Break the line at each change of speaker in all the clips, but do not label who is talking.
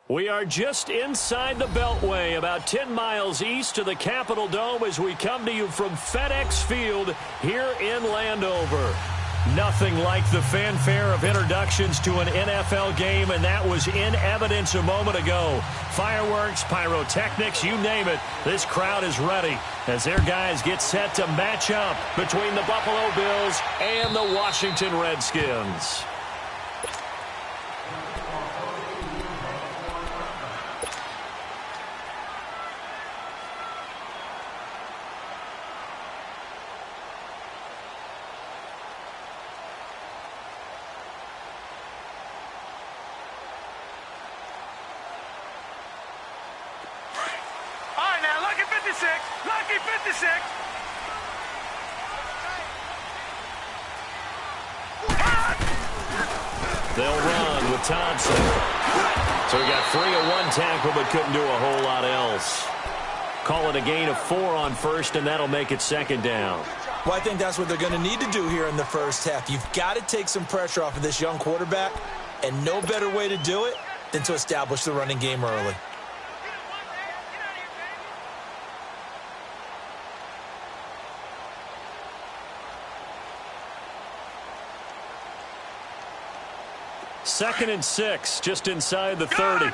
We are just inside the Beltway, about 10 miles east of the Capitol Dome as we come to you from FedEx Field here in Landover. Nothing like the fanfare of introductions to an NFL game, and that was in evidence a moment ago. Fireworks, pyrotechnics, you name it. This crowd is ready as their guys get set to match up between the Buffalo Bills and the Washington Redskins.
Lucky 56.
They'll run with Thompson. So he got 3 of 1 tackle, but couldn't do a whole lot else. Call it a gain of 4 on first, and that'll make it second down.
Well, I think that's what they're going to need to do here in the first half. You've got to take some pressure off of this young quarterback, and no better way to do it than to establish the running game early.
Second and 6, just inside the 30.
Gone!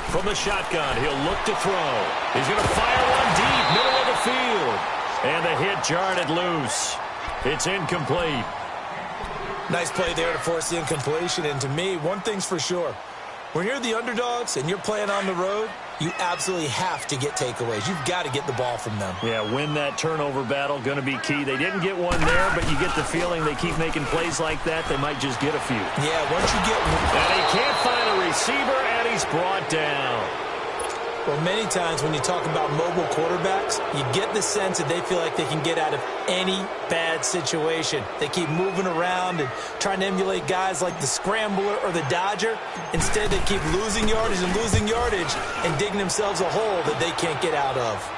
From the shotgun, he'll look to throw. He's going to fire one deep, middle of the field. And the hit jarred it loose. It's incomplete.
Nice play there to force the incompletion. And to me, one thing's for sure. When you're the underdogs and you're playing on the road, you absolutely have to get takeaways. You've got to get the ball from them.
Yeah, win that turnover battle, going to be key. They didn't get one there, but you get the feeling they keep making plays like that, they might just get a few.
Yeah, once you get one.
And he can't find a receiver, and he's brought down.
Well, many times when you talk about mobile quarterbacks, you get the sense that they feel like they can get out of any bad situation. They keep moving around and trying to emulate guys like the Scrambler or the Dodger. Instead, they keep losing yardage and digging themselves a hole that they can't get out of.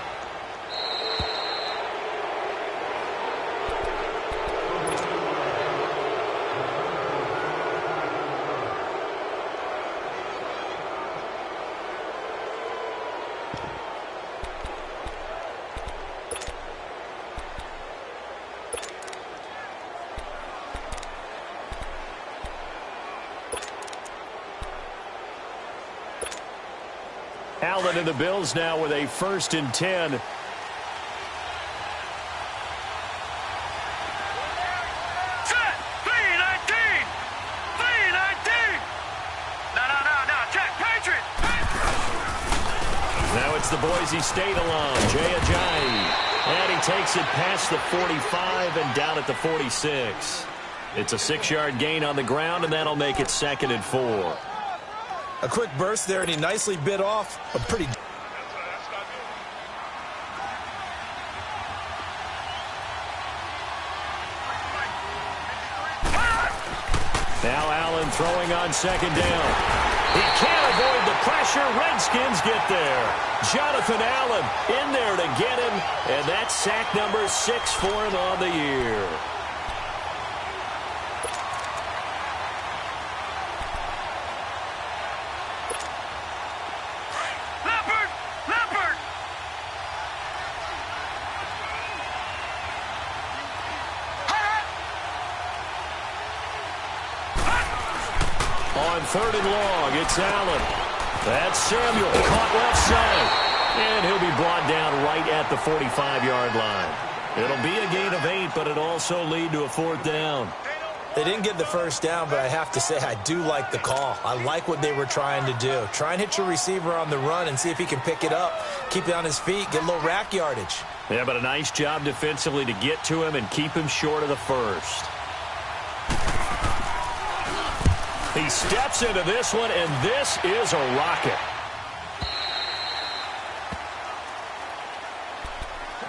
Allen and the Bills now with a 1st and 10.
Set. 3-19. 3-19. No. Check. Patriot.
Now it's the Boise State alum, Jay Ajayi. And he takes it past the 45 and down at the 46. It's a 6-yard gain on the ground, and that'll make it 2nd and 4.
A quick burst there, and he nicely bit off a pretty...
Now Allen throwing on 2nd down. He can't avoid the pressure. Redskins get there. Jonathan Allen in there to get him, and that's sack number 6 for him on the year. On 3rd and long, it's Allen. That's Samuel, caught left side. And he'll be brought down right at the 45-yard line. It'll be a gain of 8, but it'll also lead to a 4th down.
They didn't get the first down, but I have to say I do like the call. I like what they were trying to do. Try and hit your receiver on the run and see if he can pick it up. Keep it on his feet, get a little rack yardage.
Yeah, but a nice job defensively to get to him and keep him short of the first. He steps into this one, and this is a rocket.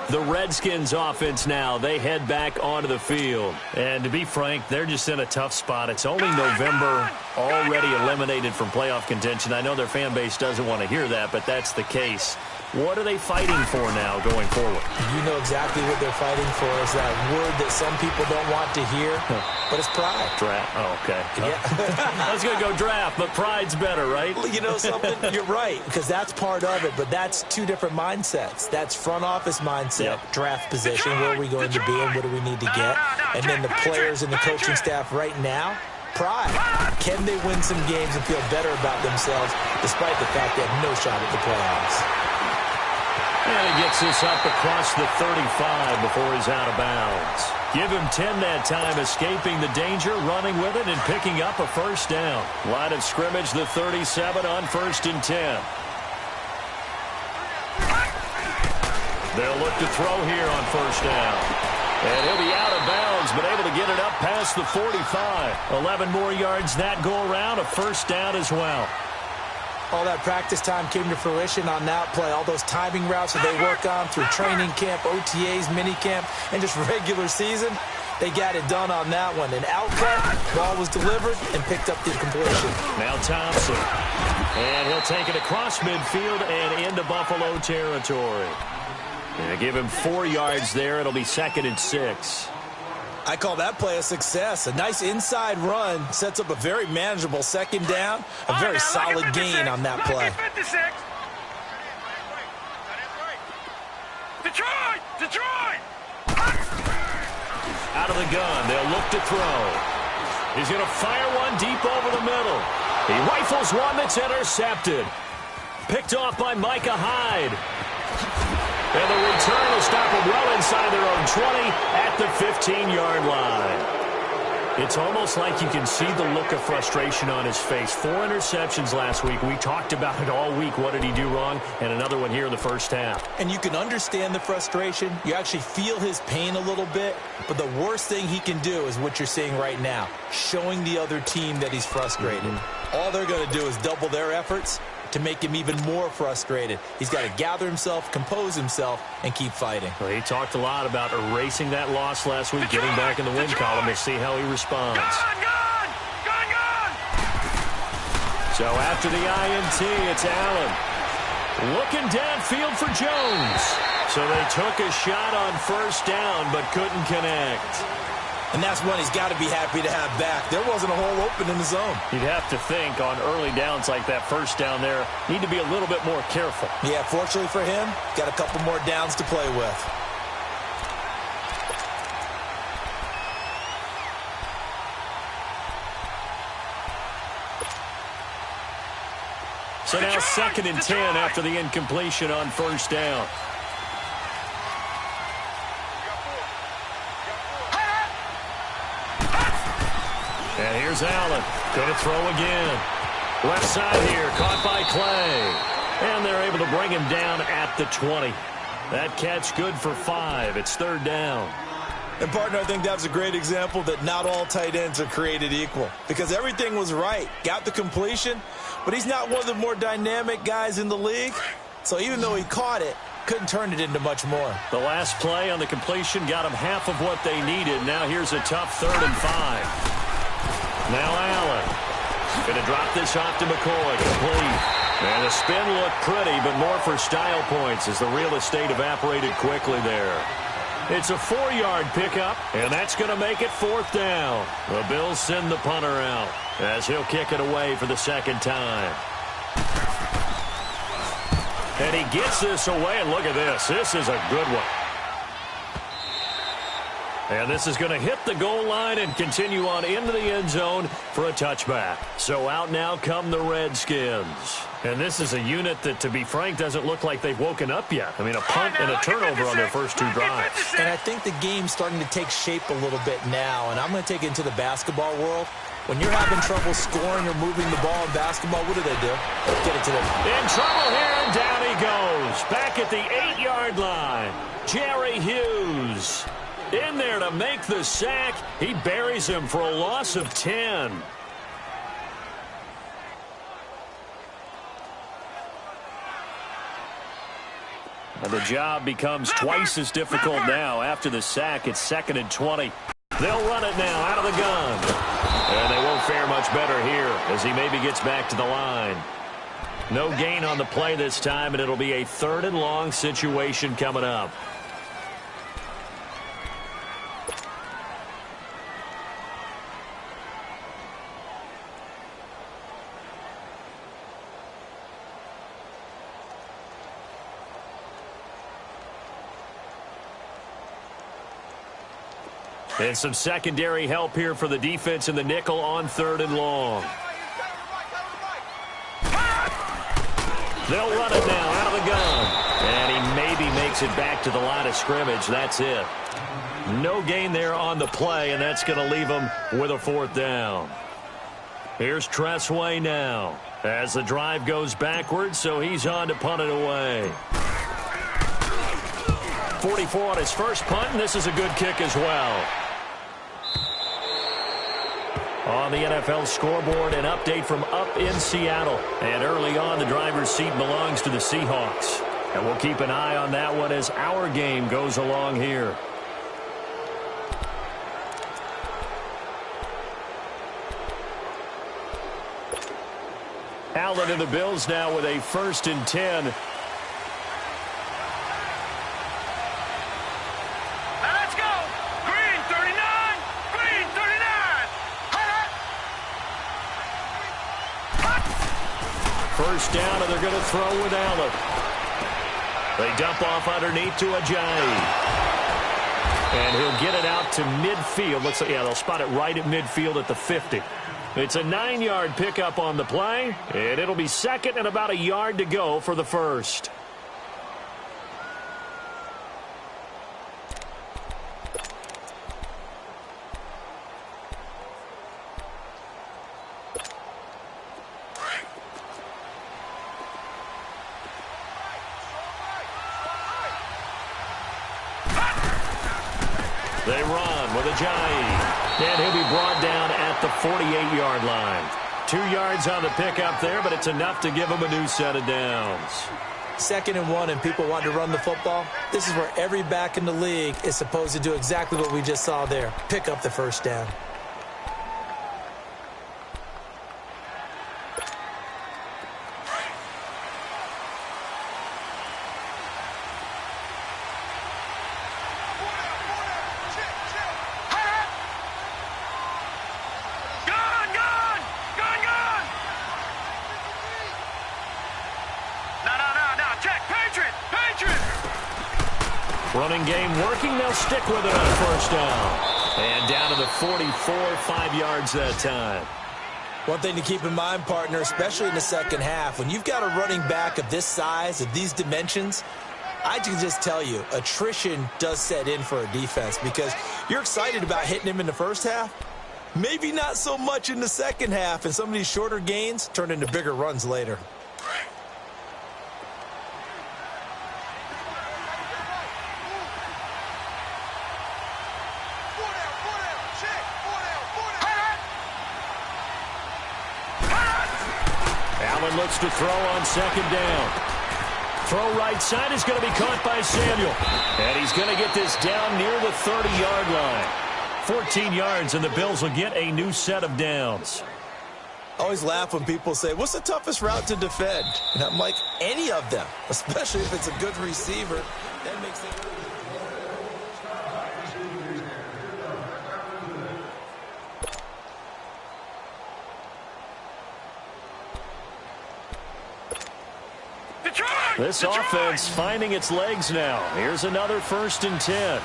The Redskins offense now, they head back onto the field. And to be frank, they're just in a tough spot. It's only November, already eliminated from playoff contention. I know their fan base doesn't want to hear that, but that's the case. What are they fighting for now going forward?
You know exactly what they're fighting for. Is that word that some people don't want to hear, but it's pride.
Draft. Oh, okay.
Yeah.
I was going to go draft, but pride's better, right?
You know something? You're right, because that's part of it, but that's two different mindsets. That's front office mindset, draft position, where are we going to be and what do we need to get? And then the players and the coaching staff right now, pride. Can they win some games and feel better about themselves despite the fact they have no shot at the playoffs?
And he gets this up across the 35 before he's out of bounds. Give him 10 that time, escaping the danger, running with it, and picking up a first down. Line of scrimmage, the 37 on 1st and 10. They'll look to throw here on 1st down. And he'll be out of bounds, but able to get it up past the 45. 11 more yards that go around, a first down as well.
All that practice time came to fruition on that play. All those timing routes that they work on through training camp, OTAs, minicamp, and just regular season, they got it done on that one. An outcut, ball was delivered, and picked up the completion.
Now Thompson. And he'll take it across midfield and into Buffalo territory. And give him 4 yards there. It'll be 2nd and 6.
I call that play a success. A nice inside run sets up a very manageable 2nd down. A very solid gain on that play.
Detroit!
Out of the gun. They'll look to throw. He's going to fire one deep over the middle. He rifles one that's intercepted. Picked off by Micah Hyde. And the return will stop them well inside their own 20 at the 15-yard line. It's almost like you can see the look of frustration on his face. 4 interceptions last week. We talked about it all week. What did he do wrong? And another one here in the first half.
And you can understand the frustration. You actually feel his pain a little bit. But the worst thing he can do is what you're seeing right now, showing the other team that he's frustrated. All they're going to do is double their efforts to make him even more frustrated. He's got to gather himself, compose himself, and keep fighting.
Well, he talked a lot about erasing that loss last week, getting back in the win column. We'll see how he responds.
Gone!
So after the INT, it's Allen. Looking downfield for Jones. So they took a shot on 1st down, but couldn't connect.
And that's one he's got to be happy to have back. There wasn't a hole open in the zone.
You'd have to think on early downs like that 1st down there, need to be a little bit more careful.
Yeah, fortunately for him, got a couple more downs to play with.
So now 2nd and 10 after the incompletion on 1st down. And here's Allen. Going to throw again. Left side here. Caught by Clay. And they're able to bring him down at the 20. That catch good for 5. It's 3rd down.
And, partner, I think that was a great example that not all tight ends are created equal. Because everything was right. Got the completion. But he's not one of the more dynamic guys in the league. So even though he caught it, couldn't turn it into much more.
The last play on the completion got him half of what they needed. Now here's a tough 3rd and 5. Now Allen. Going to drop this off to McCoy. Complete. And the spin looked pretty, but more for style points as the real estate evaporated quickly there. It's a 4-yard pickup, and that's going to make it 4th down. The Bills send the punter out as he'll kick it away for the 2nd time. And he gets this away, and look at this. This is a good one. And this is going to hit the goal line and continue on into the end zone for a touchback. So out now come the Redskins. And this is a unit that, to be frank, doesn't look like they've woken up yet. I mean, a punt and a turnover on their first 2 drives.
And I think the game's starting to take shape a little bit now. And I'm going to take it into the basketball world. When you're having trouble scoring or moving the ball in basketball, what do? Get it to them.
In trouble here, and down he goes. Back at the 8-yard line. Jerry Hughes. In there to make the sack. He buries him for a loss of 10. And the job becomes twice as difficult now. After the sack, it's 2nd and 20. They'll run it now out of the gun. And they won't fare much better here as he maybe gets back to the line. No gain on the play this time, and it'll be a 3rd and long situation coming up. And some secondary help here for the defense in the nickel on 3rd and long. They'll run it now out of the gun. And he maybe makes it back to the line of scrimmage. That's it. No gain there on the play, and that's going to leave them with a 4th down. Here's Tressway now as the drive goes backwards, so he's on to punt it away. 44 on his first punt, and this is a good kick as well. On the NFL scoreboard, an update from up in Seattle. And early on, the driver's seat belongs to the Seahawks. And we'll keep an eye on that one as our game goes along here. Allen and the Bills now with a 1st and 10. First down, and they're going to throw with Allen. They dump off underneath to Ajayi. And he'll get it out to midfield. Looks like, yeah, they'll spot it right at midfield at the 50. It's a 9-yard pickup on the play, and it'll be 2nd and about a yard to go for the 1st. They run with Ajayi. And he'll be brought down at the 48-yard line. 2 yards on the pickup there, but it's enough to give him a new set of downs.
2nd and 1, and people want to run the football. This is where every back in the league is supposed to do exactly what we just saw there. Pick up the 1st down.
Running game working. They'll stick with it on 1st down. And down to the 44, 5 yards that time.
One thing to keep in mind, partner, especially in the second half, when you've got a running back of this size, of these dimensions, I can just tell you, attrition does set in for a defense because you're excited about hitting him in the first half. Maybe not so much in the second half, and some of these shorter gains turn into bigger runs later.
Allen looks to throw on 2nd down. Throw right side is going to be caught by Samuel. And he's going to get this down near the 30-yard line. 14 yards, and the Bills will get a new set of downs.
I always laugh when people say, what's the toughest route to defend? And I'm like, any of them, especially if it's a good receiver. That makes it...
This offense finding its legs now. Here's another 1st and 10.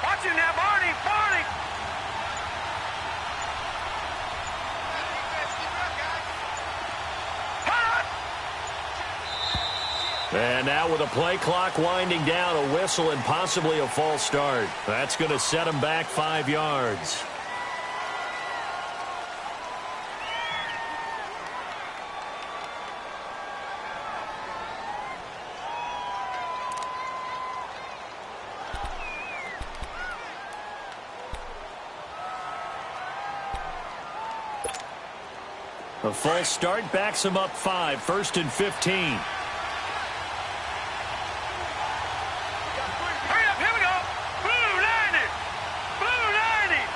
Watch him now, Barney! Barney!
And now with a play clock winding down, a whistle and possibly a false start. That's going to set him back 5 yards. A false start backs him up 5, 1st and 15.
Hurry up, here we go. Blue 90. Blue 90.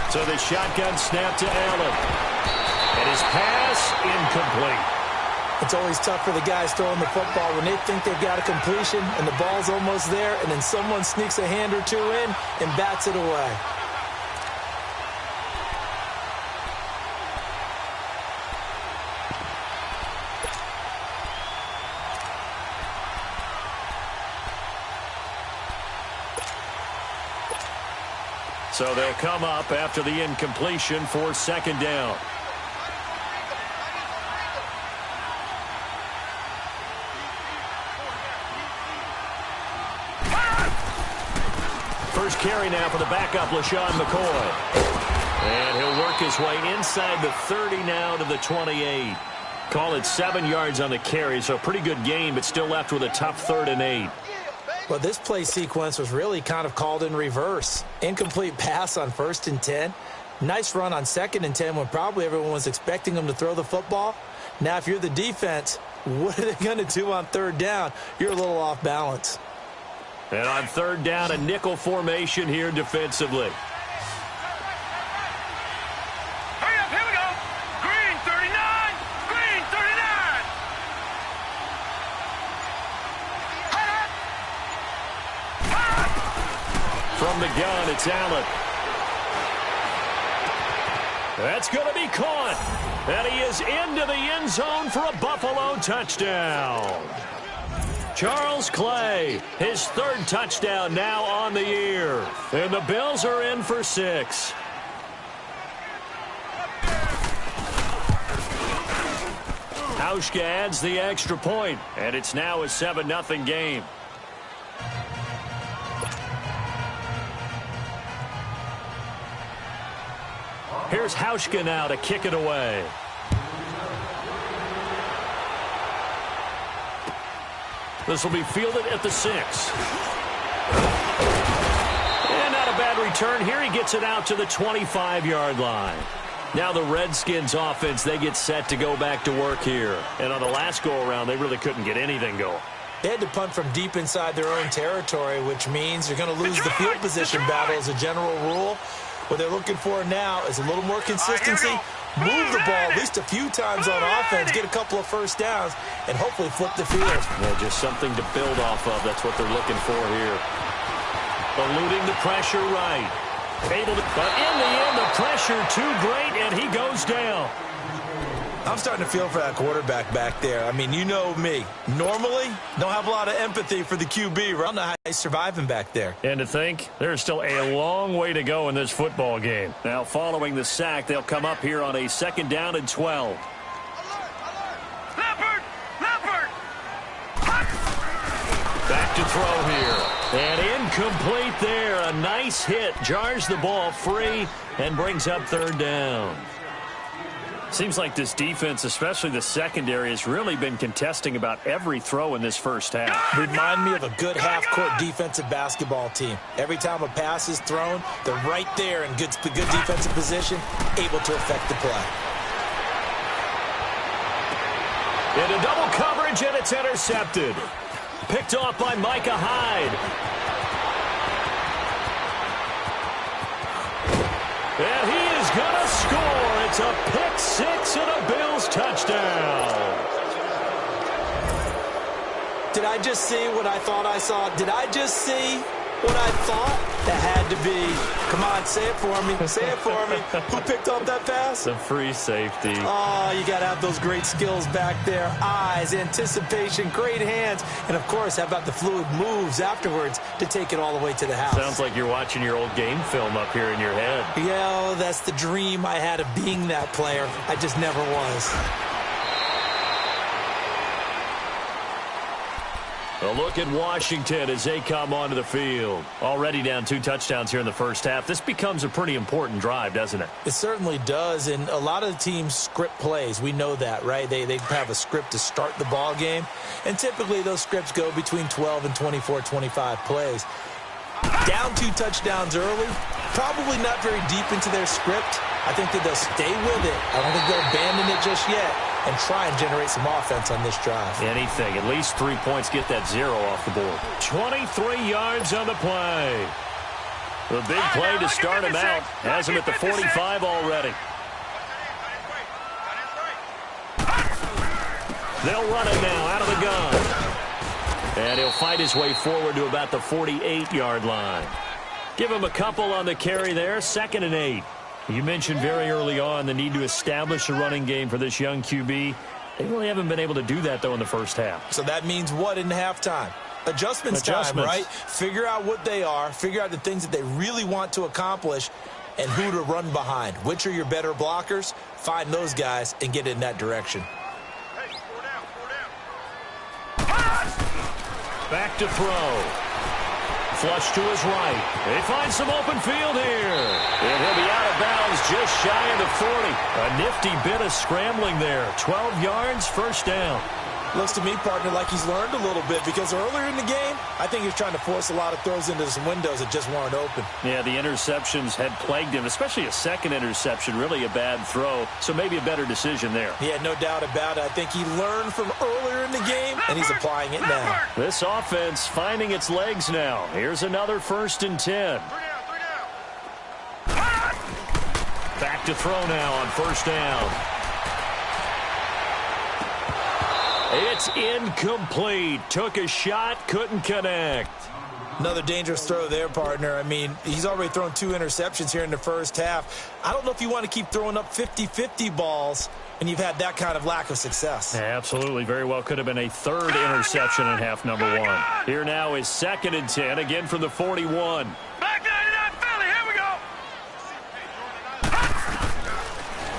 So the shotgun snap to Allen. And his pass incomplete.
It's always tough for the guys throwing the football when they think they've got a completion and the ball's almost there, and then someone sneaks a hand or two in and bats it away.
So they'll come up after the incompletion for 2nd down. First carry now for the backup, LaShawn McCoy. And he'll work his way inside the 30 now to the 28. Call it 7 yards on the carry, so a pretty good gain, but still left with a tough 3rd and 8.
Well, this play sequence was really kind of called in reverse. Incomplete pass on 1st and 10. Nice run on 2nd and 10 when probably everyone was expecting him to throw the football. Now, if you're the defense, what are they going to do on 3rd down? You're a little off balance.
And on 3rd down, a nickel formation here defensively.
Hurry up, here we go. Green 39. Green 39.
From the gun, it's Allen. That's going to be caught. And he is into the end zone for a Buffalo touchdown. Charles Clay, his 3rd touchdown now on the year. And the Bills are in for 6. Hauschka adds the extra point, and it's now a 7-0 game. Here's Hauschka now to kick it away. This will be fielded at the 6. And not a bad return here. He gets it out to the 25-yard line. Now the Redskins offense, they get set to go back to work here. And on the last go-around, they really couldn't get anything going.
They had to punt from deep inside their own territory, which means you're going to lose the field position battle as a general rule. What they're looking for now is a little more consistency. Move the ball at least a few times on offense, get a couple of 1st downs, and hopefully flip the field.
Yeah, just something to build off of. That's what they're looking for here. Eluding the pressure right. Able to, but in the end, the pressure too great, and he goes down.
I'm starting to feel for that quarterback back there. I mean, you know me. Normally, don't have a lot of empathy for the QB. I don't know how he's surviving back there.
And to think, there's still a long way to go in this football game. Now, following the sack, they'll come up here on a 2nd down and 12.
Leopard! Leopard!
Back to throw here. And incomplete there. A nice hit. Jars the ball free and brings up 3rd down. Seems like this defense, especially the secondary, has really been contesting about every throw in this first half.
Remind me of a good half-court defensive basketball team. Every time a pass is thrown, they're right there in good defensive position, able to affect the play.
Into double coverage, and it's intercepted. Picked off by Micah Hyde. And he is going to score. It's a pick-6 and a Bills touchdown.
Did I just see what I thought I saw? Did I just see what I thought? That had to be. Come on, say it for me. Say it for me. Who picked up that pass?
The free safety.
Oh, you got to have those great skills back there. Eyes, anticipation, great hands. And, of course, how about the fluid moves afterwards to take it all the way to the house?
Sounds like you're watching your old game film up here in your head.
Yeah, that's the dream I had of being that player. I just never was.
A look at Washington as they come onto the field. Already down 2 touchdowns here in the first half. This becomes a pretty important drive, doesn't it?
It certainly does, and a lot of the teams script plays. We know that, right? They have a script to start the ball game, and typically those scripts go between 12 and 24, 25 plays. Down 2 touchdowns early, probably not very deep into their script. I think that they'll stay with it. I don't think they'll abandon it just yet and try and generate some offense on this drive.
Anything. At least 3 points, get that 0 off the board. 23 yards on the play. The big play to start him out. Has him at the 45 already. They'll run it now out of the gun. And he'll fight his way forward to about the 48-yard line. Give him a couple on the carry there. 2nd and 8. You mentioned very early on the need to establish a running game for this young QB. They really haven't been able to do that, though, in the first half.
So that means what in halftime? Adjustments time, right? Figure out what they are. Figure out the things that they really want to accomplish and who to run behind. Which are your better blockers? Find those guys and get in that direction.
Back to throw. Flush to his right. They find some open field here. And he'll be out of bounds just shy of the 40. A nifty bit of scrambling there. 12 yards, first down.
Looks to me, partner, like he's learned a little bit because earlier in the game, I think he's trying to force a lot of throws into some windows that just weren't open.
Yeah, the interceptions had plagued him, especially a second interception, really a bad throw, so maybe a better decision there.
Yeah, no doubt about it. I think he learned from earlier in the game, and he's applying it now.
This offense finding its legs now. Here's another 1st and 10. Back to throw now on 1st down. It's incomplete. Took a shot, couldn't connect.
Another dangerous throw there, partner. I mean, he's already thrown 2 interceptions here in the first half. I don't know if you want to keep throwing up 50-50 balls when you've had that kind of lack of success.
Absolutely. Very well could have been a 3rd interception in half number 1. Here now is 2nd and 10, again from the 41.
Back 99 Philly, here we go.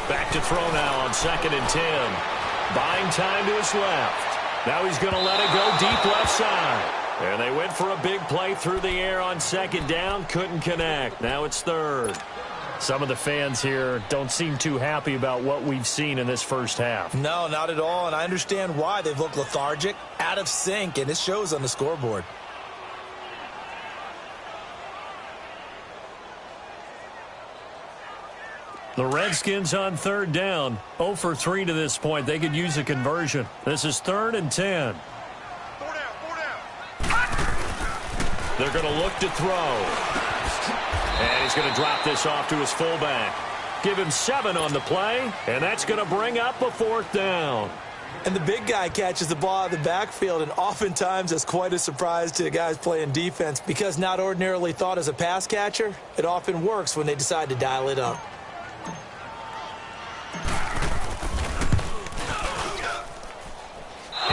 Back to throw now on 2nd and 10. Buying time to his left. Now he's going to let it go deep left side. And they went for a big play through the air on 2nd down. Couldn't connect. Now it's 3rd. Some of the fans here don't seem too happy about what we've seen in this first half.
No, not at all. And I understand why. They've looked lethargic, out of sync, and it shows on the scoreboard.
The Redskins on 3rd down. 0 for 3 to this point. They could use a conversion. This is 3rd and 10.
4 down.
They're going to look to throw. And he's going to drop this off to his fullback. Give him 7 on the play, and that's going to bring up a 4th down.
And the big guy catches the ball out of the backfield, and oftentimes it's quite a surprise to the guys playing defense because not ordinarily thought as a pass catcher, it often works when they decide to dial it up.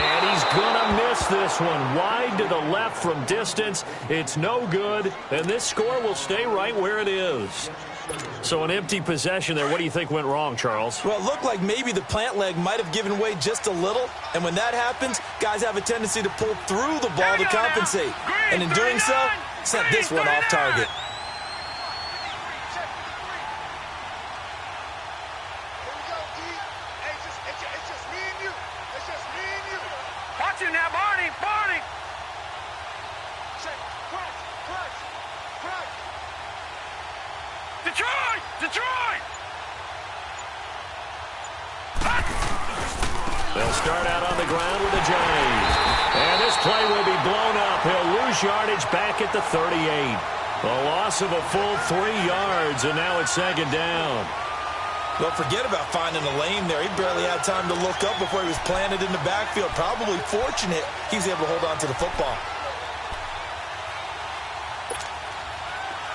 And he's going to miss this one wide to the left from distance. It's no good, and this score will stay right where it is. So an empty possession there. What do you think went wrong, Charles?
Well, it looked like maybe the plant leg might have given way just a little, and when that happens, guys have a tendency to pull through the ball to compensate. And in doing so, sent this one off target.
Detroit!
They'll start out on the ground with the Giants. And this play will be blown up. He'll lose yardage back at the 38. A loss of a full 3 yards, and now it's 2nd down.
Well, forget about finding a lane there. He barely had time to look up before he was planted in the backfield. Probably fortunate he was able to hold on to the football.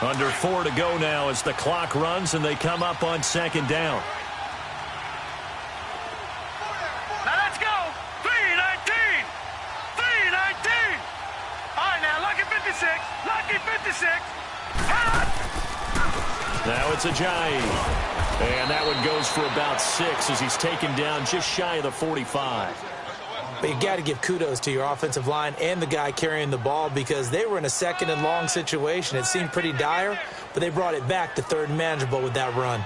Under 4 to go now as the clock runs and they come up on 2nd down.
Now let's go. 3:19. 3:19. All right, now, lucky 56. Lucky 56.
Now it's a Giant. And that one goes for about 6 as he's taken down just shy of the 45.
But you got to give kudos to your offensive line and the guy carrying the ball because they were in a 2nd and long situation. It seemed pretty dire, but they brought it back to 3rd and manageable with that run.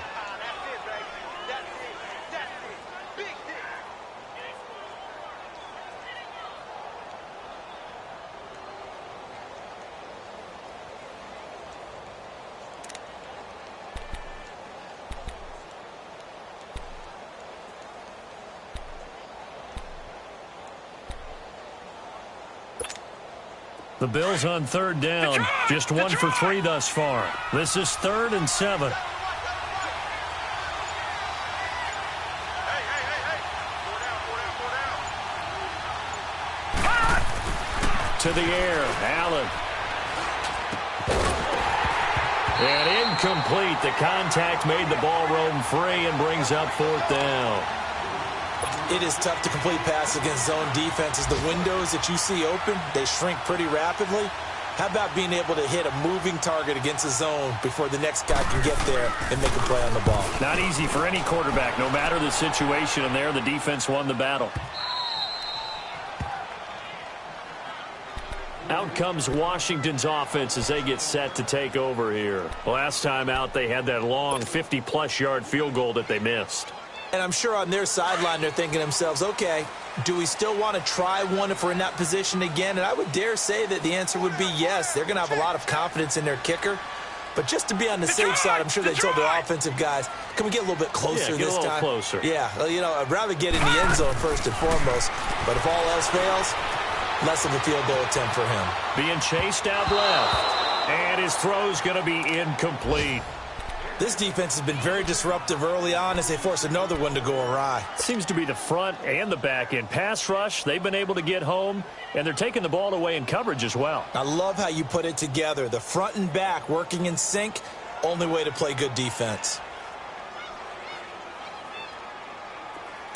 The Bills on third down. Just 1 for 3 thus far. This is 3rd and 7. To the air, Allen. And incomplete. The contact made the ball roam free and brings up 4th down.
It is tough to complete pass against zone defenses. The windows that you see open, they shrink pretty rapidly. How about being able to hit a moving target against a zone before the next guy can get there and make a play on the ball?
Not easy for any quarterback, no matter the situation, and there the defense won the battle. Out comes Washington's offense as they get set to take over here. Last time out, they had that long 50-plus yard field goal that they missed.
And I'm sure on their sideline they're thinking to themselves, okay, do we still want to try one if we're in that position again? And I would dare say that the answer would be yes. They're going to have a lot of confidence in their kicker. But just to be on the safe side, I'm sure they told their offensive guys, can we get a little bit closer this time?
Get a little closer.
Yeah, well, you know, I'd rather get in the end zone first and foremost. But if all else fails, less of a field goal attempt for him.
Being chased out left. And his throw's going to be incomplete.
This defense has been very disruptive early on as they force another one to go awry.
Seems to be the front and the back end. Pass rush, they've been able to get home, and they're taking the ball away in coverage as well. I
love how you put it together. The front and back working in sync, only way to play good defense.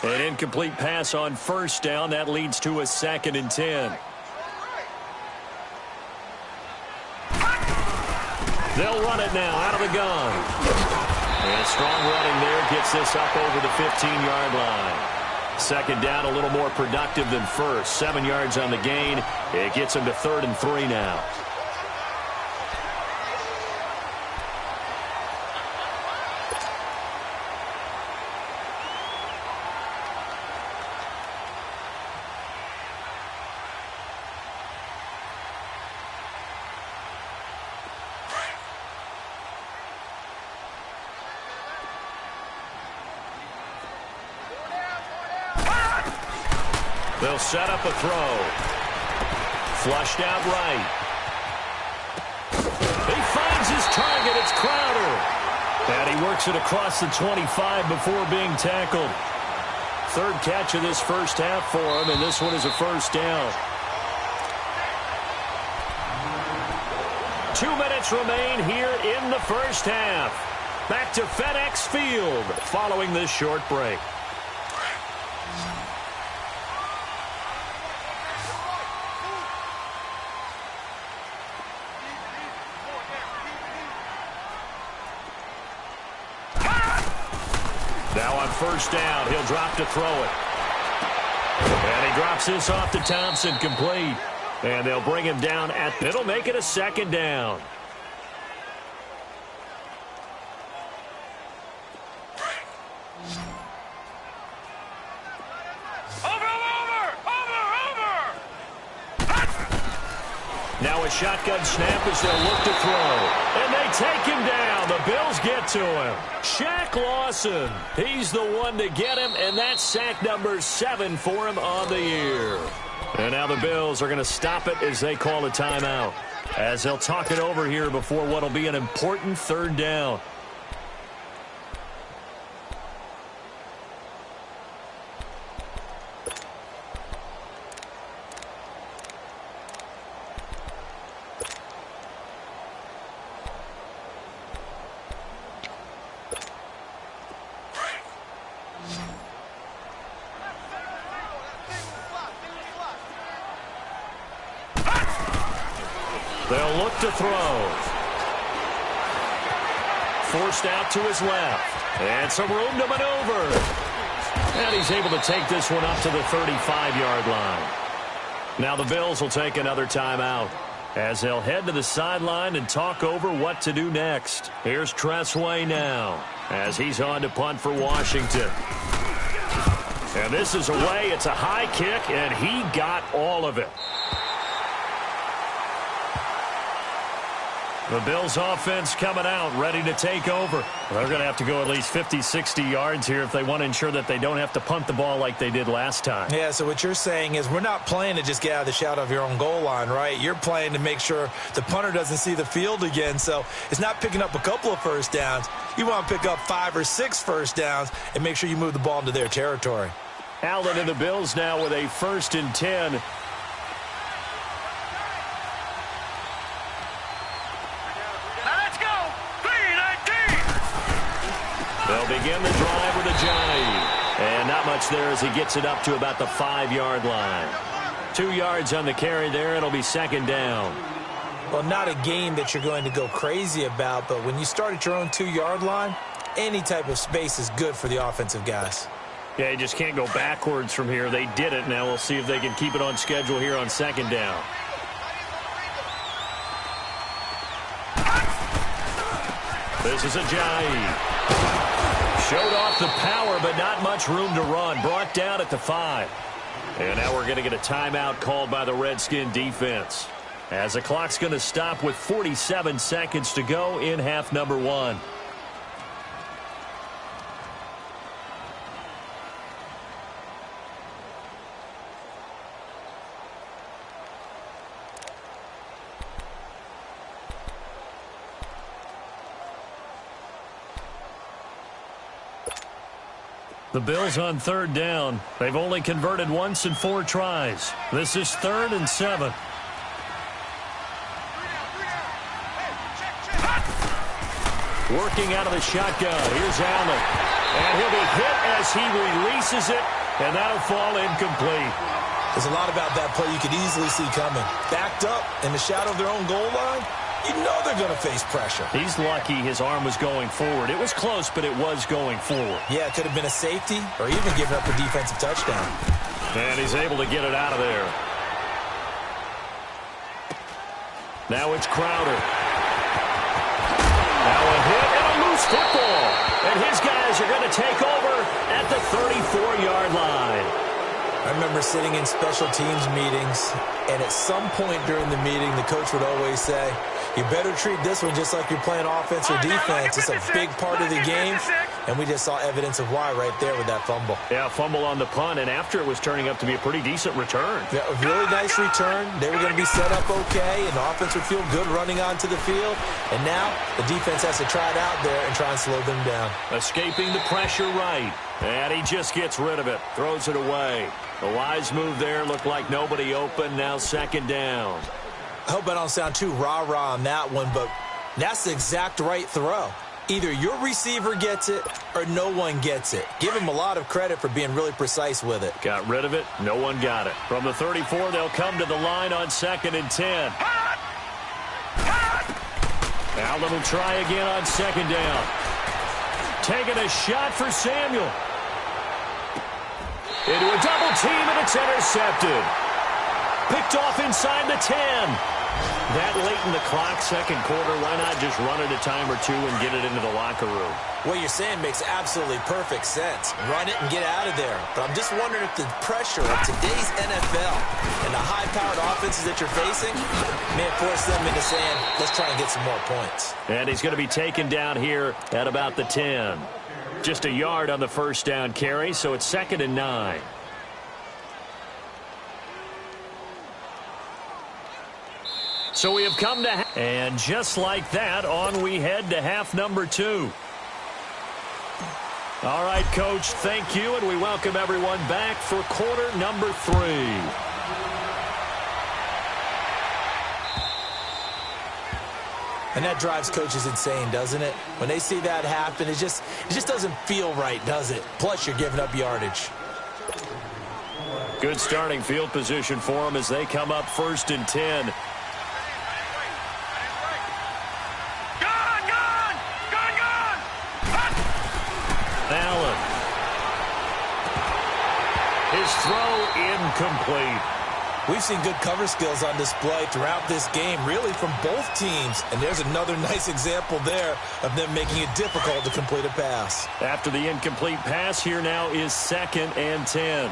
An incomplete pass on 1st down. That leads to a 2nd and 10. They'll run it now out of the gun. And strong running there gets this up over the 15-yard line. 2nd down, a little more productive than 1st. 7 yards on the gain. It gets them to 3rd and 3 now. They'll set up a throw. Flushed out right. He finds his target. It's Crowder. And he works it across the 25 before being tackled. 3rd catch of this first half for him, and this one is a 1st down. 2 minutes remain here in the first half. Back to FedEx Field following this short break. Now on 1st down, he'll drop to throw it. And he drops this off to Thompson, complete. And they'll bring him down it'll make it a 2nd down. Now a shotgun snap as they'll look to throw. And they take him down. The Bills get to him. Shaq Lawson. He's the one to get him, and that's sack number 7 for him on the year. And now the Bills are going to stop it as they call a timeout. As they'll talk it over here before what will be an important 3rd down. They'll look to throw. Forced out to his left. And some room to maneuver. And he's able to take this one up to the 35-yard line. Now the Bills will take another timeout as they'll head to the sideline and talk over what to do next. Here's Tressway now as he's on to punt for Washington. And this is away. It's a high kick, and he got all of it. The Bills offense coming out, ready to take over. They're going to have to go at least 50, 60 yards here if they want to ensure that they don't have to punt the ball like they did last time.
Yeah, so what you're saying is we're not playing to just get out of the shadow of your own goal line, right? You're playing to make sure the punter doesn't see the field again. So it's not picking up a couple of first downs. You want to pick up 5 or 6 first downs and make sure you move the ball into their territory.
Allen and the Bills now with a 1st and 10. They'll begin the drive with a jive. And not much there as he gets it up to about the 5-yard line. 2 yards on the carry there. It'll be 2nd down.
Well, not a game that you're going to go crazy about, but when you start at your own 2-yard line, any type of space is good for the offensive guys.
Yeah, you just can't go backwards from here. They did it. Now we'll see if they can keep it on schedule here on 2nd down. This is a jive. Showed off the power, but not much room to run. Brought down at the 5. And now we're going to get a timeout called by the Redskin defense, as the clock's going to stop with 47 seconds to go in half number 1. The Bills on 3rd down. They've only converted once in 4 tries. This is 3rd and 7. Working out of the shotgun. Here's Allen. And he'll be hit as he releases it, and that'll fall incomplete.
There's a lot about that play you could easily see coming. Backed up in the shadow of their own goal line, you know they're going to face pressure.
He's lucky his arm was going forward. It was close, but it was going forward.
Yeah, it could have been a safety or even given up a defensive touchdown.
And he's able to get it out of there. Now it's Crowder. Now a hit and a loose football. And his guys are going to take over at the 34-yard line.
I remember sitting in special teams meetings, and at some point during the meeting, the coach would always say, you better treat this one just like you're playing offense or defense. It's a big part of the game, and we just saw evidence of why right there with that fumble.
Yeah, fumble on the punt, and after it was turning up to be a pretty decent return.
Yeah, a really nice return. They were going to be set up okay, and the offense would feel good running onto the field. And now the defense has to try it out there and try and slow them down.
Escaping the pressure right, and he just gets rid of it, throws it away. The wise move there, looked like nobody open, now 2nd down.
I hope I don't sound too rah-rah on that one, but that's the exact right throw. Either your receiver gets it or no one gets it. Give him a lot of credit for being really precise with it.
Got rid of it. No one got it. From the 34, they'll come to the line on 2nd and 10. Allen will try again on 2nd down. Taking a shot for Samuel. Into a double team, and it's intercepted. Picked off inside the 10. That late in the clock, 2nd quarter, why not just run it a time or two and get it into the locker room?
What you're saying makes absolutely perfect sense. Run it and get out of there. But I'm just wondering if the pressure of today's NFL and the high-powered offenses that you're facing may have forced them into saying, let's try and get some more points.
And he's going to be taken down here at about the 10. Just a yard on the 1st down carry, so it's 2nd and 9. So we have come to, and just like that, on we head to half number 2. All right, Coach, thank you, and we welcome everyone back for quarter number 3.
And that drives coaches insane, doesn't it? When they see that happen, it just doesn't feel right, does it? Plus, you're giving up yardage.
Good starting field position for them as they come up 1st and 10. Allen. His throw incomplete.
We've seen good cover skills on display throughout this game, really from both teams. And there's another nice example there of them making it difficult to complete a pass.
After the incomplete pass, here now is 2nd and 10.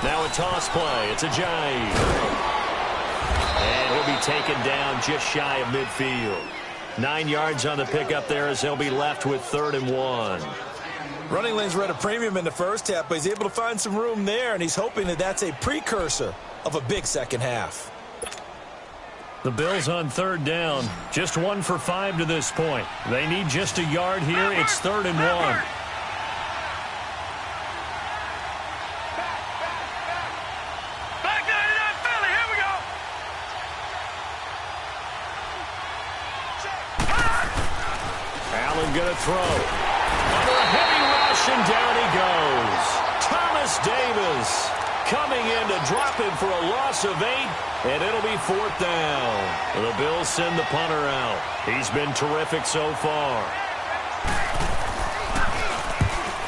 Now a toss play. It's a jive. be taken down just shy of midfield. 9 yards on the pickup there as they'll be left with 3rd and 1.
Running lanes were at a premium in the first half, but he's able to find some room there, and he's hoping that that's a precursor of a big second half.
The Bills on 3rd down. Just 1 for 5 to this point. They need just a yard here. It's 3rd and 1. Going to throw. Under a heavy rush, and down he goes. Thomas Davis coming in to drop him for a loss of 8, and it'll be 4th down. The Bills send the punter out. He's been terrific so far.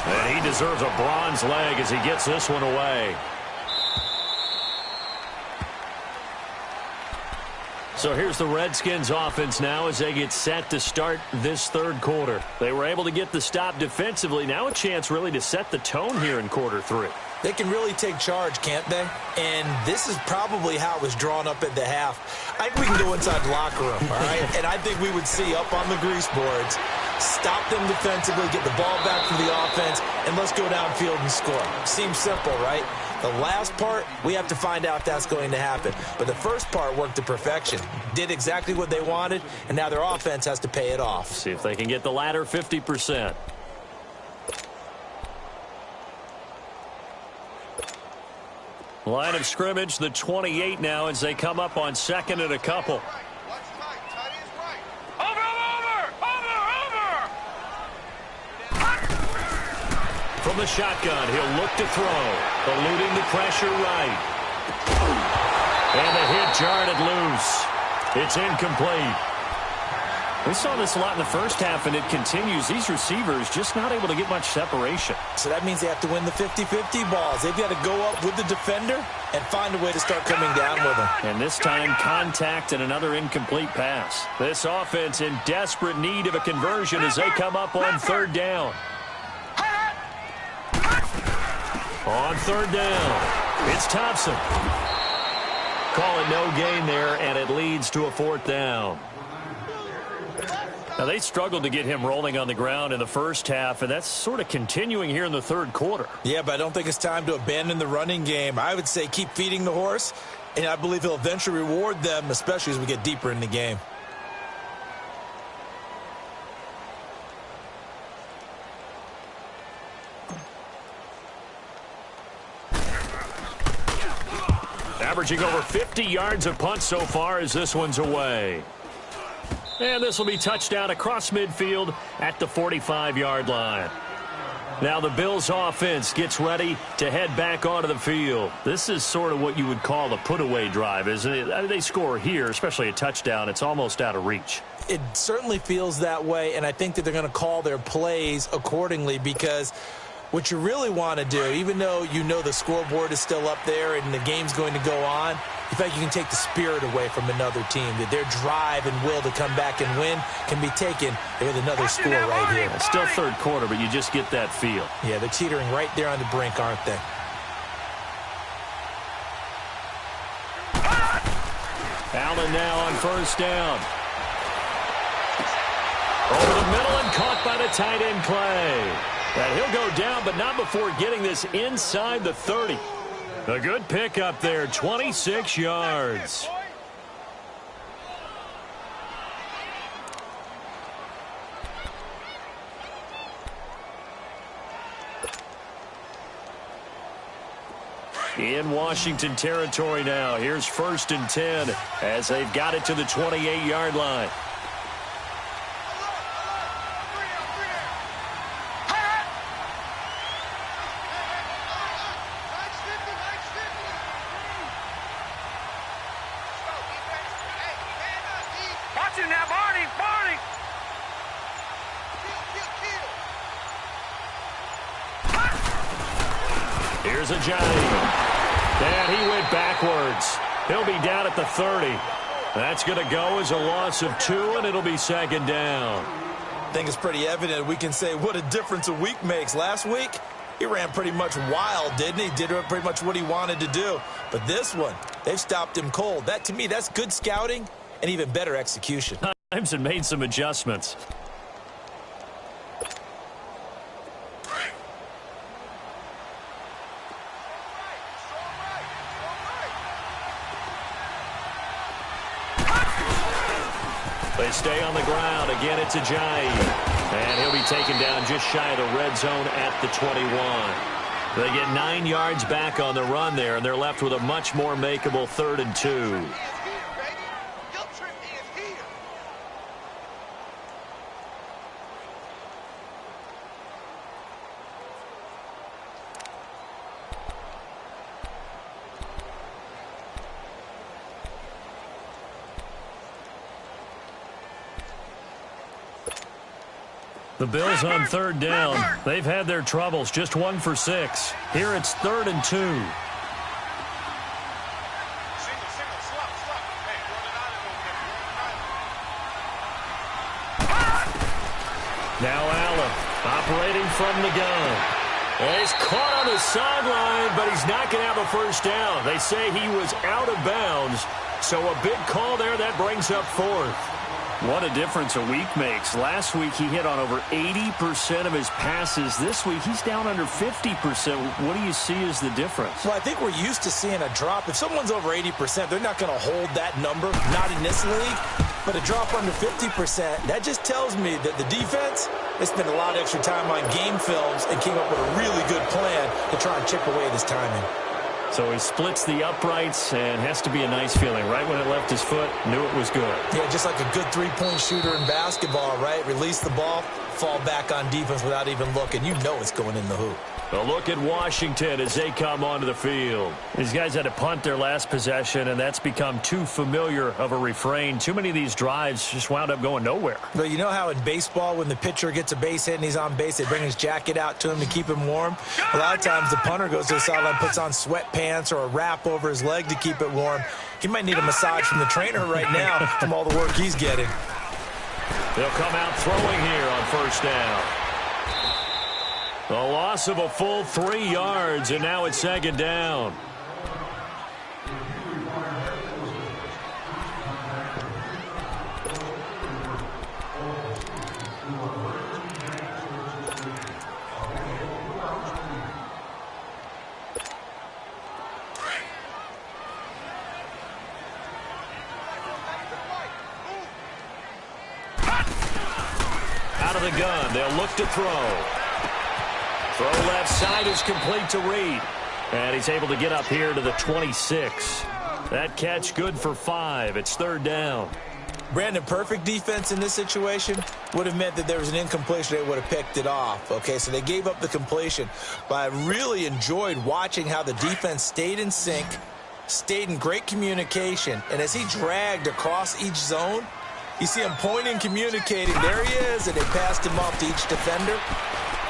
And he deserves a bronze leg as he gets this one away. So here's the Redskins offense now as they get set to start this 3rd quarter. They were able to get the stop defensively. Now a chance really to set the tone here in quarter 3.
They can really take charge, can't they? And this is probably how it was drawn up at the half. I think we can go inside the locker room, all right? And I think we would see up on the grease boards, stop them defensively, get the ball back from the offense, and let's go downfield and score. Seems simple, right? The last part, we have to find out if that's going to happen. But the first part worked to perfection. Did exactly what they wanted, and now their offense has to pay it off.
See if they can get the latter 50%. Line of scrimmage, the 28 now as they come up on 2nd and a couple. From the shotgun, he'll look to throw. Eluding the pressure right. And the hit jarred it loose. It's incomplete. We saw this a lot in the first half, and it continues. These receivers just not able to get much separation.
So that means they have to win the 50-50 balls. They've got to go up with the defender and find a way to start coming down with them.
And this time, contact and another incomplete pass. This offense in desperate need of a conversion as they come up on 3rd down. On 3rd down, it's Thompson. Call it no gain there, and it leads to a 4th down. Now, they struggled to get him rolling on the ground in the first half, and that's sort of continuing here in the 3rd quarter.
Yeah, but I don't think it's time to abandon the running game. I would say keep feeding the horse, and I believe he'll eventually reward them, especially as we get deeper in the game.
Averaging over 50 yards of punt so far as this one's away. And this will be touchdown across midfield at the 45-yard line. Now the Bills offense gets ready to head back onto the field. This is sort of what you would call the put-away drive, isn't it? They score here, especially a touchdown. It's almost out of reach.
It certainly feels that way, and I think that they're going to call their plays accordingly because what you really want to do, even though you know the scoreboard is still up there and the game's going to go on, in fact, you can take the spirit away from another team, that their drive and will to come back and win can be taken with another score right here.
It's still 3rd quarter, but you just get that feel.
Yeah, they're teetering right there on the brink, aren't they?
Allen now on 1st down. Over the middle and caught by the tight end Clay. And he'll go down, but not before getting this inside the 30. A good pickup there, 26 yards. In Washington territory now. Here's 1st and 10 as they've got it to the 28-yard line. Here's a giant. And he went backwards. He'll be down at the 30. That's going to go as a loss of 2, and it'll be 2nd down.
I think it's pretty evident. We can say what a difference a week makes. Last week, he ran pretty much wild, didn't he? Did pretty much what he wanted to do. But this one, they've stopped him cold. That, to me, that's good scouting and even better execution.
Times and made some adjustments. They stay on the ground. Again, it's Ajayi. And he'll be taken down just shy of the red zone at the 21. They get 9 yards back on the run there, and they're left with a much more makeable 3rd and 2. The Bills on 3rd down. They've had their troubles, just 1 for 6. Here it's 3rd and 2. Now Allen operating from the gun. And he's caught on the sideline, but he's not going to have a first down. They say he was out of bounds, so a big call there. That brings up 4th. What a difference a week makes. Last week he hit on over 80% of his passes. This week he's down under 50%. What do you see as the difference?
Well, I think we're used to seeing a drop. If someone's over 80%, they're not going to hold that number, not in this league. But a drop under 50%, that just tells me that the defense, they spent a lot of extra time on game films and came up with a really good plan to try and chip away at his timing.
So he splits the uprights and has to be a nice feeling. Right when it left his foot, knew it was good.
Yeah, just like a good three-point shooter in basketball, right? Release the ball, fall back on defense without even looking. You know it's going in the hoop.
A look at Washington as they come onto the field. These guys had to punt their last possession, and that's become too familiar of a refrain. Too many of these drives just wound up going nowhere.
But you know how in baseball, when the pitcher gets a base hit and he's on base, they bring his jacket out to him to keep him warm? A lot of times the punter goes to the sideline, puts on sweatpants or a wrap over his leg to keep it warm. He might need a massage from the trainer right now from all the work he's getting.
They'll come out throwing here on 1st down. A loss of a full 3 yards, and now it's 2nd down. Out of the gun, they'll look to throw. Throw left side is complete to Reed. And he's able to get up here to the 26. That catch good for 5. It's 3rd down.
Brandon, perfect defense in this situation would have meant that there was an incompletion. They would have picked it off. Okay, so they gave up the completion. But I really enjoyed watching how the defense stayed in sync, stayed in great communication. And as he dragged across each zone, you see him pointing, communicating. There he is, and they passed him off to each defender.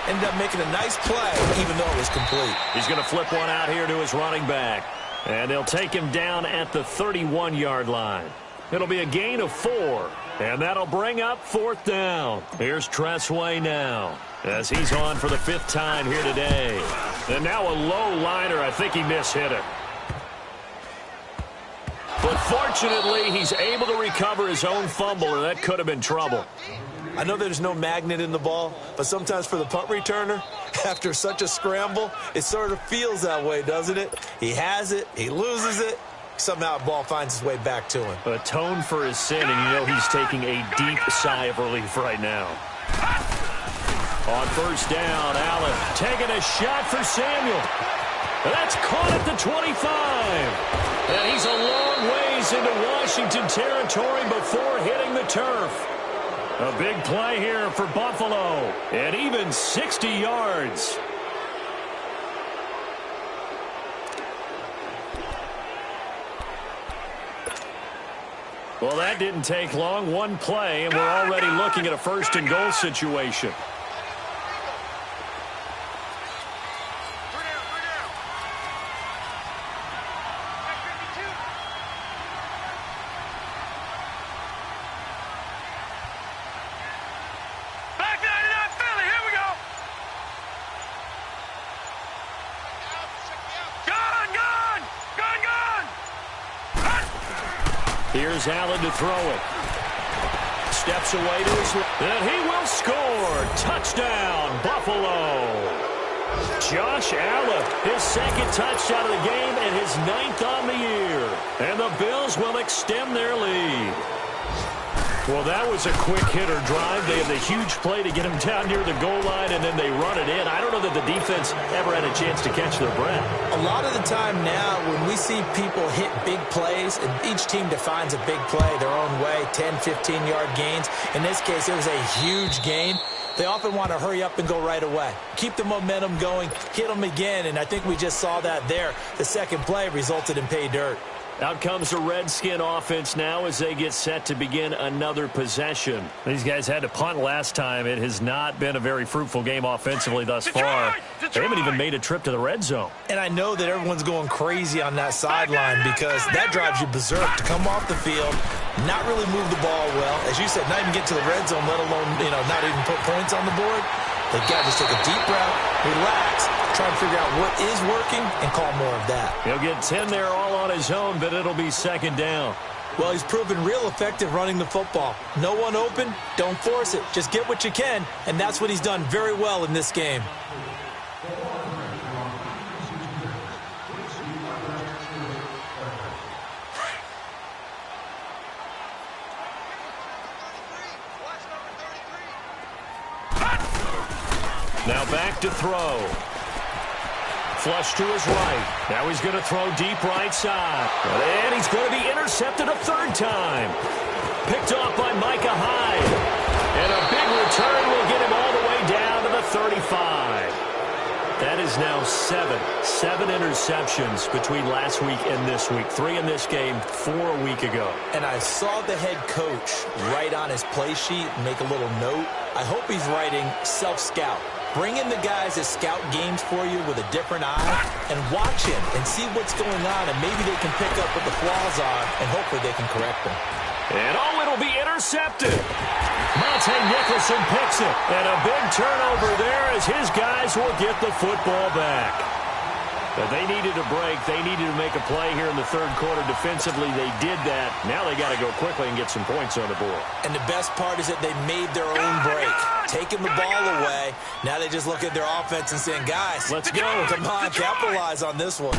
Ended up making a nice play, even though it was complete.
He's going to flip one out here to his running back. And they'll take him down at the 31-yard line. It'll be a gain of 4. And that'll bring up 4th down. Here's Tressway now, as he's on for the 5th time here today. And now a low liner. I think he mishit it. But fortunately, he's able to recover his own fumble, and that could have been trouble.
I know there's no magnet in the ball, but sometimes for the punt returner, after such a scramble, it sort of feels that way, doesn't it? He has it, he loses it, somehow the ball finds its way back to him.
Atone for his sin, and you know he's taking a deep sigh of relief right now. On 1st down, Allen taking a shot for Samuel. That's caught at the 25. And he's a long ways into Washington territory before hitting the turf. A big play here for Buffalo, and even 60 yards. Well, that didn't take long. One play, and we're already looking at a 1st and goal situation. Here's Allen to throw it. Steps away to his left. And he will score. Touchdown, Buffalo. Josh Allen, his second touchdown of the game and his 9th on the year. And the Bills will extend their lead. Well, that was a quick hitter drive. They had the huge play to get him down near the goal line, and then they run it in. I don't know that the defense ever had a chance to catch their breath.
A lot of the time now, when we see people hit big plays, and each team defines a big play their own way, 10, 15-yard gains. In this case, it was a huge gain. They often want to hurry up and go right away. Keep the momentum going, hit them again, and I think we just saw that there. The second play resulted in pay dirt.
Out comes the Redskin offense now as they get set to begin another possession. These guys had to punt last time. It has not been a very fruitful game offensively thus far. They haven't even made a trip to the red zone.
And I know that everyone's going crazy on that sideline because that drives you berserk to come off the field, not really move the ball well. As you said, not even get to the red zone, let alone, not even put points on the board. They've got to just take a deep breath, relax, try and figure out what is working, and call more of that.
He'll get 10 there all on his own, but it'll be second down.
Well, he's proven real effective running the football. No one open, don't force it. Just get what you can, and that's what he's done very well in this game.
Now back to throw. Flush to his right. Now he's going to throw deep right side. And he's going to be intercepted a third time. Picked off by Micah Hyde. And a big return will get him all the way down to the 35. That is now seven interceptions between last week and this week. 3 in this game, 4 a week ago.
And I saw the head coach write on his play sheet and make a little note. I hope he's writing self-scout. Bring in the guys that scout games for you with a different eye and watch him and see what's going on, and maybe they can pick up what the flaws are, and hopefully they can correct them.
And it'll be intercepted. Monte Nicholson picks it, and a big turnover there as his guys will get the football back. But they needed a break. They needed to make a play here in the third quarter. Defensively, they did that. Now they got to go quickly and get some points on the board.
And the best part is that they made their own break, taking the ball away. Now they just look at their offense and saying, guys,
let's go.
Come on, capitalize on this one.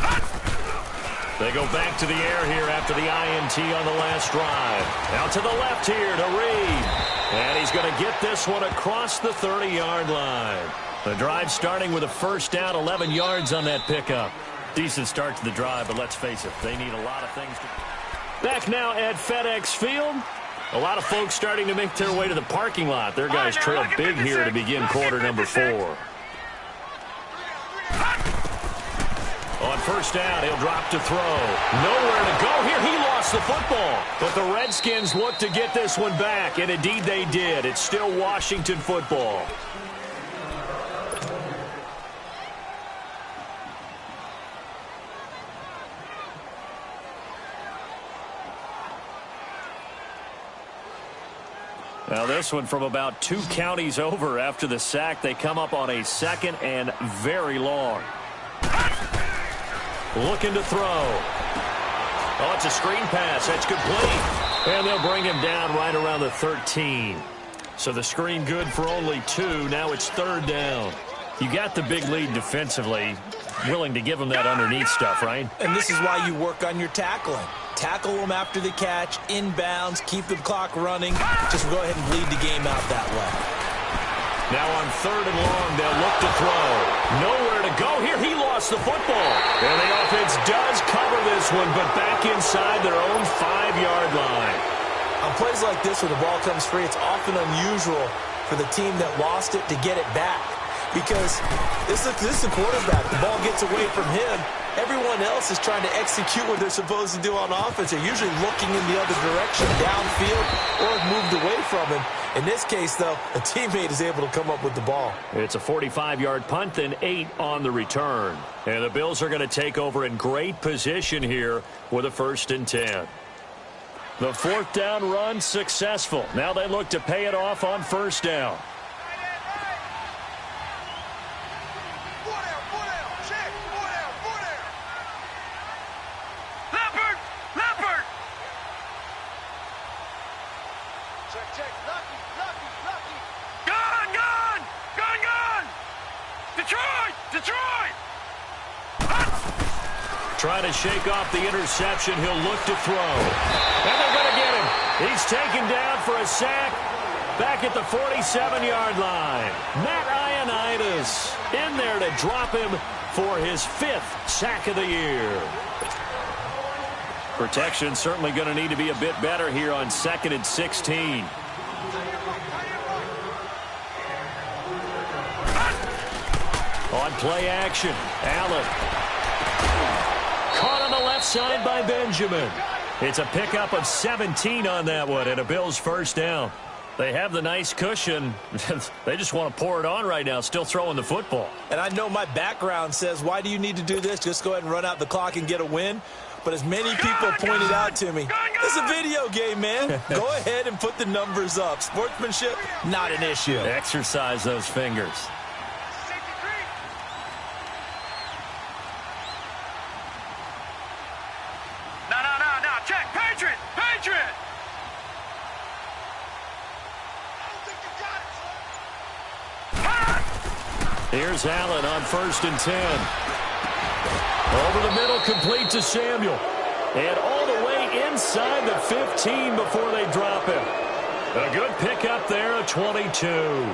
They go back to the air here after the INT on the last drive. Out to the left here to Reed. And he's going to get this one across the 30-yard line. The drive starting with a first down, 11 yards on that pickup. Decent start to the drive, but let's face it, they need a lot of things to... Back now at FedEx Field. A lot of folks starting to make their way to the parking lot. Their guys trail big here to begin quarter number 4. On first down, he'll drop to throw. Nowhere to go here. He lost the football. But the Redskins look to get this one back, and indeed they did. It's still Washington football. Now this one from about 2 counties over after the sack. They come up on a second and very long. Looking to throw. Oh, it's a screen pass. That's complete. And they'll bring him down right around the 13. So the screen good for only 2. Now it's third down. You got the big lead defensively. Willing to give them that underneath stuff, right?
And this is why you work on your tackling. Tackle them after the catch, inbounds, keep the clock running. Just go ahead and bleed the game out that way.
Now on third and long, they'll look to throw. Nowhere to go here. He lost the football. And the offense does cover this one, but back inside their own 5-yard line.
On plays like this where the ball comes free, it's often unusual for the team that lost it to get it back. Because this is the quarterback. The ball gets away from him. Everyone else is trying to execute what they're supposed to do on offense. They're usually looking in the other direction, downfield, or have moved away from him. In this case, though, a teammate is able to come up with the ball.
It's a 45-yard punt, then 8 on the return. And the Bills are going to take over in great position here with a 1st and 10. The 4th down run successful. Now they look to pay it off on 1st down.
Detroit!
Trying to shake off the interception. He'll look to throw. And they're going to get him. He's taken down for a sack back at the 47-yard line. Matt Ioannidis in there to drop him for his 5th sack of the year. Protection certainly going to need to be a bit better here on 2nd and 16. On play action, Allen. Caught on the left side by Benjamin. It's a pickup of 17 on that one and a Bills first down. They have the nice cushion. They just want to pour it on right now, still throwing the football.
And I know my background says, why do you need to do this? Just go ahead and run out the clock and get a win. But as many people pointed out to me, it's a video game, man. Go ahead and put the numbers up. Sportsmanship, not an issue.
Exercise those fingers.
No. Check. Patriot.
Here's Allen on 1st and 10. Over the middle, complete to Samuel. And all the way inside the 15 before they drop him. A good pickup there, a 22.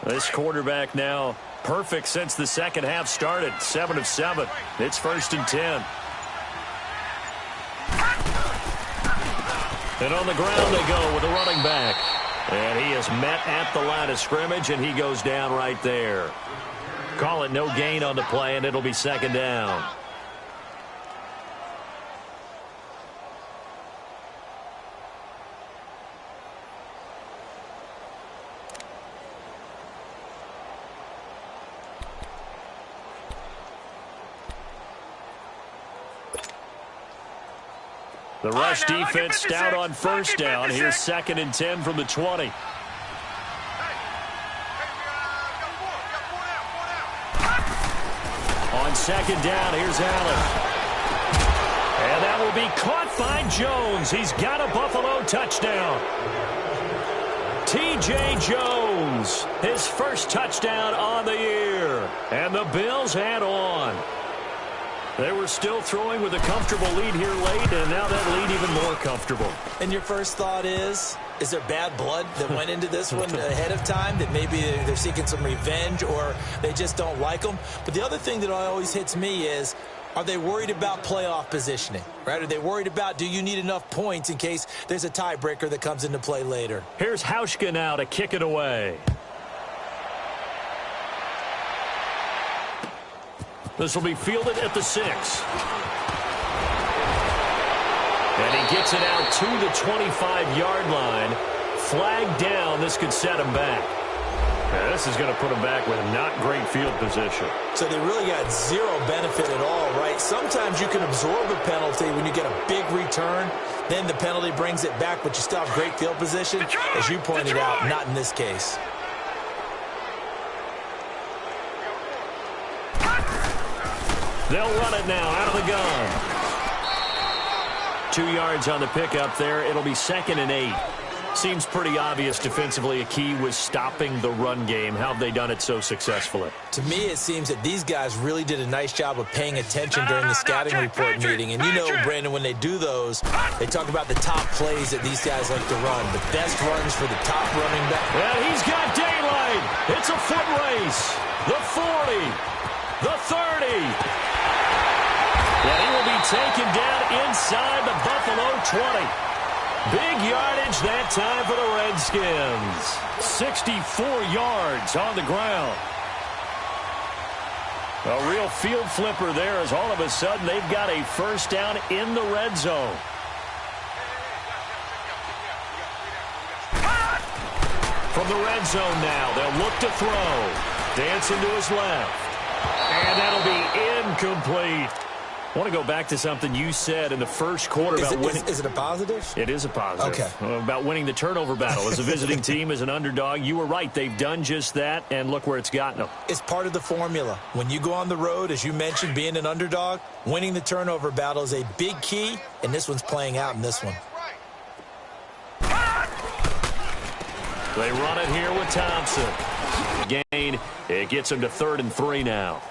This quarterback now perfect since the second half started. 7 of 7. It's 1st and 10. And on the ground they go with a running back. And he is met at the line of scrimmage, and he goes down right there. Call it no gain on the play, and it'll be 2nd down. The rush defense stout on 1st down. Here's 2nd and 10 from the 20. On 2nd down, here's Allen. And that will be caught by Jones. He's got a Buffalo touchdown. T.J. Jones, his first touchdown on the year. And the Bills head on. They were still throwing with a comfortable lead here late, and now that lead even more comfortable.
And your first thought is there bad blood that went into this one ahead of time, that maybe they're seeking some revenge or they just don't like them? But the other thing that always hits me is, are they worried about playoff positioning, right? Are they worried about, do you need enough points in case there's a tiebreaker that comes into play later?
Here's Hauschka now to kick it away. This will be fielded at the 6. And he gets it out to the 25-yard line. Flag down. This could set him back. Now, this is going to put him back with not great field position.
So they really got zero benefit at all, right? Sometimes you can absorb a penalty when you get a big return. Then the penalty brings it back, but you still have great field position. As you pointed out, not in this case.
They'll run it now out of the gun. 2 yards on the pickup there. It'll be 2nd and 8. Seems pretty obvious defensively a key was stopping the run game. How have they done it so successfully?
To me, it seems that these guys really did a nice job of paying attention during the scouting report meeting. And you know, Brandon, when they do those, they talk about the top plays that these guys like to run. The best runs for the top running back.
And he's got daylight. It's a foot race. The 40. The 30. And he will be taken down inside the Buffalo 20. Big yardage that time for the Redskins. 64 yards on the ground. A real field flipper there as all of a sudden they've got a first down in the red zone. From the red zone now, they'll look to throw. Dancing to his left. And that'll be incomplete. I want to go back to something you said in the first quarter about winning.
Is it a positive?
It is a positive.
Okay.
About winning the turnover battle. As a visiting team, as an underdog, you were right. They've done just that, and look where it's gotten them.
It's part of the formula. When you go on the road, as you mentioned, being an underdog, winning the turnover battle is a big key, and this one's playing out in this one.
They run it here with Thompson. Gain. It gets them to 3rd and 3 now.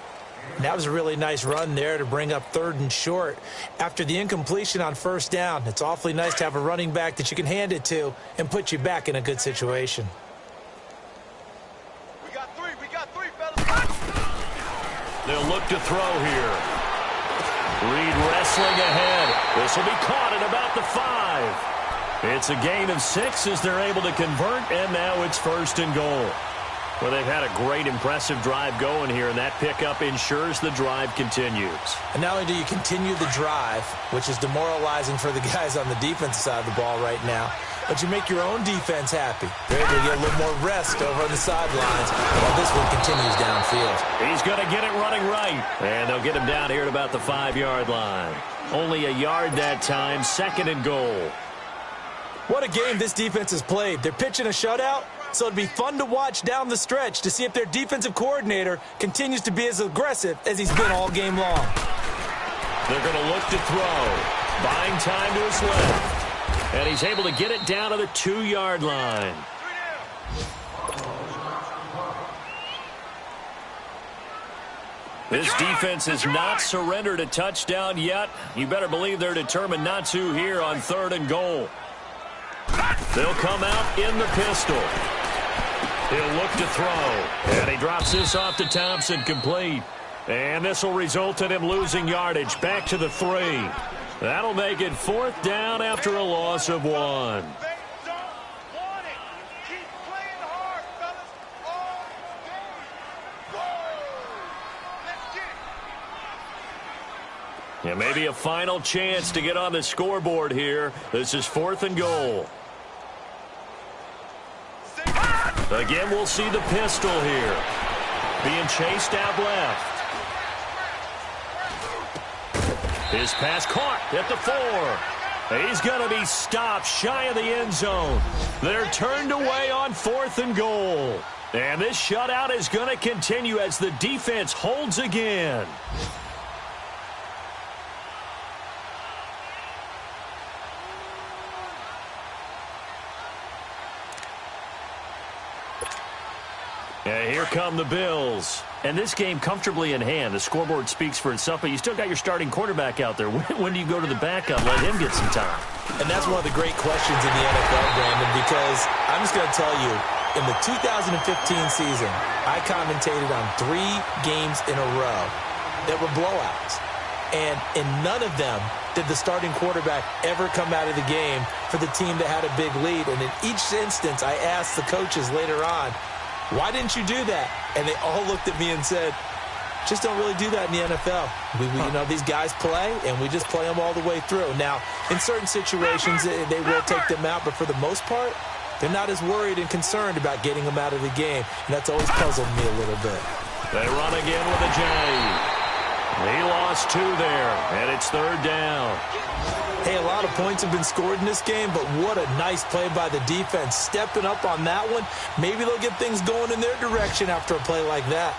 That was a really nice run there to bring up 3rd and short. After the incompletion on 1st down, it's awfully nice to have a running back that you can hand it to and put you back in a good situation.
We got three, fellas.
They'll look to throw here. Reed wrestling ahead. This will be caught at about the 5. It's a gain of 6 as they're able to convert, and now it's 1st and goal. Well, they've had a great, impressive drive going here, and that pickup ensures the drive continues.
And not only do you continue the drive, which is demoralizing for the guys on the defensive side of the ball right now, but you make your own defense happy. They're able to get a little more rest over on the sidelines while this one continues downfield.
He's going to get it running right, and they'll get him down here at about the 5-yard line. Only a yard that time, 2nd and goal.
What a game this defense has played. They're pitching a shutout, so it'd be fun to watch down the stretch to see if their defensive coordinator continues to be as aggressive as he's been all game long.
They're going to look to throw. Buying time to his left. And he's able to get it down to the 2-yard line. This defense has not surrendered a touchdown yet. You better believe they're determined not to here on 3rd and goal. They'll come out in the pistol. He'll look to throw. And he drops this off to Thompson, complete. And this will result in him losing yardage back to the 3. That'll make it 4th down after a loss of 1. Yeah, maybe a final chance to get on the scoreboard here. This is 4th and goal. Again, we'll see the pistol here. Being chased out left. His pass caught at the 4. He's going to be stopped shy of the end zone. They're turned away on 4th and goal. And this shutout is going to continue as the defense holds again. Yeah, here come the Bills. And this game comfortably in hand. The scoreboard speaks for itself, but you still got your starting quarterback out there. When do you go to the backup? Let him get some time.
And that's one of the great questions in the NFL, Brandon, because I'm just going to tell you, in the 2015 season, I commentated on 3 games in a row that were blowouts. And in none of them did the starting quarterback ever come out of the game for the team that had a big lead. And in each instance, I asked the coaches later on, why didn't you do that? And they all looked at me and said, just don't really do that in the NFL. You know, these guys play, and we just play them all the way through. Now, in certain situations, they will take them out, but for the most part, they're not as worried and concerned about getting them out of the game. And that's always puzzled me a little bit.
They run again with a J. He lost 2 there, and it's 3rd down.
Hey, a lot of points have been scored in this game, but what a nice play by the defense. Stepping up on that one, maybe they'll get things going in their direction after a play like that.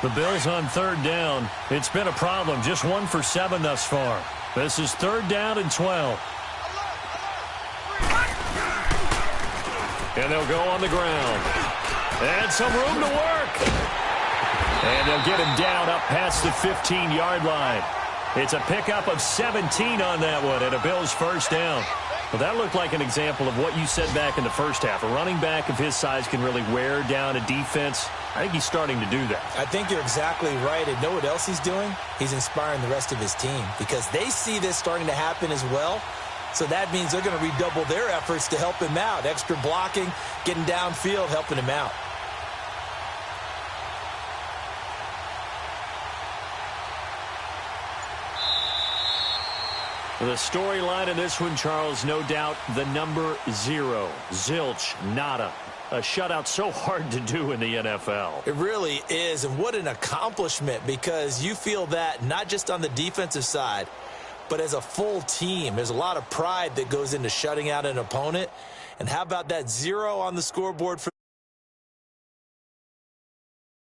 The Bills on 3rd down. It's been a problem. Just 1 for 7 thus far. This is 3rd down and 12. And they'll go on the ground. And some room to work. And they'll get him down up past the 15-yard line. It's a pickup of 17 on that one and a Bills 1st down. Well, that looked like an example of what you said back in the first half. A running back of his size can really wear down a defense. I think he's starting to do that.
I think you're exactly right. And know what else he's doing? He's inspiring the rest of his team because they see this starting to happen as well. So that means they're going to redouble their efforts to help him out. Extra blocking, getting downfield, helping him out.
The storyline in this one, Charles, no doubt the number 0. Zilch, nada. A shutout so hard to do in the NFL.
It really is, and what an accomplishment, because you feel that not just on the defensive side, but as a full team. There's a lot of pride that goes into shutting out an opponent. And how about that 0 on the scoreboard for